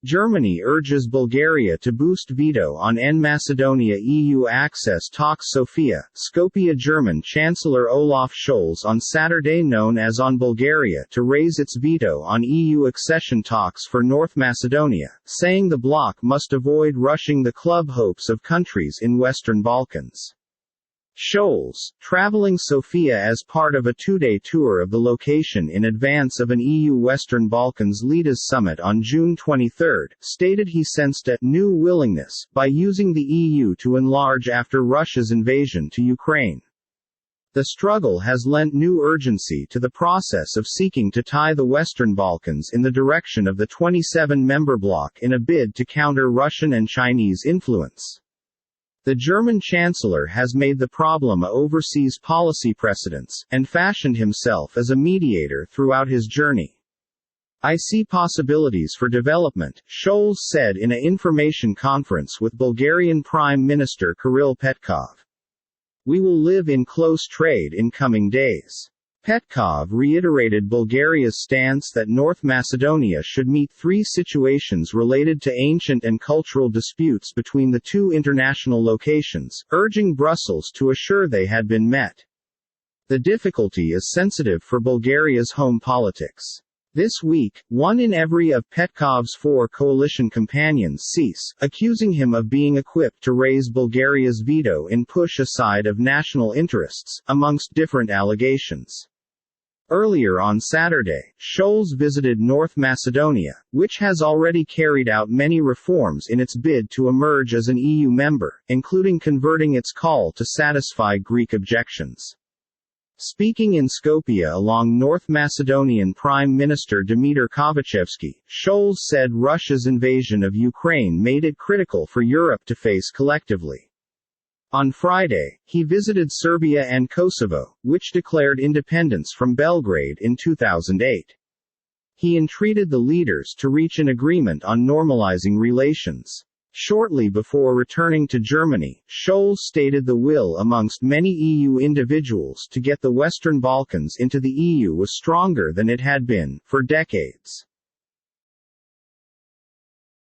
Germany urges Bulgaria to boost veto on N Macedonia EU access talks. Sofia, Skopje. German Chancellor Olaf Scholz on Saturday known as on Bulgaria to raise its veto on EU accession talks for North Macedonia, saying the bloc must avoid rushing the club hopes of countries in Western Balkans. Scholz, traveling Sofia as part of a two-day tour of the location in advance of an EU Western Balkans leaders summit on June 23, stated he sensed a new willingness by using the EU to enlarge after Russia's invasion to Ukraine. The struggle has lent new urgency to the process of seeking to tie the Western Balkans in the direction of the 27-member bloc in a bid to counter Russian and Chinese influence. The German Chancellor has made the problem a overseas policy precedence, and fashioned himself as a mediator throughout his journey. I see possibilities for development, Scholz said in an information conference with Bulgarian Prime Minister Kirill Petkov. We will live in close trade in coming days. Petkov reiterated Bulgaria's stance that North Macedonia should meet three situations related to ancient and cultural disputes between the two international locations, urging Brussels to assure they had been met. The difficulty is sensitive for Bulgaria's home politics. This week, one in every of Petkov's four coalition companions cease, accusing him of being equipped to raise Bulgaria's veto in push aside of national interests, amongst different allegations. Earlier on Saturday, Scholz visited North Macedonia, which has already carried out many reforms in its bid to emerge as an EU member, including converting its call to satisfy Greek objections. Speaking in Skopje along North Macedonian Prime Minister Dimitar Kovachevsky, Scholz said Russia's invasion of Ukraine made it critical for Europe to face collectively. On Friday, he visited Serbia and Kosovo, which declared independence from Belgrade in 2008. He entreated the leaders to reach an agreement on normalizing relations. Shortly before returning to Germany, Scholz stated the will amongst many EU individuals to get the Western Balkans into the EU was stronger than it had been for decades.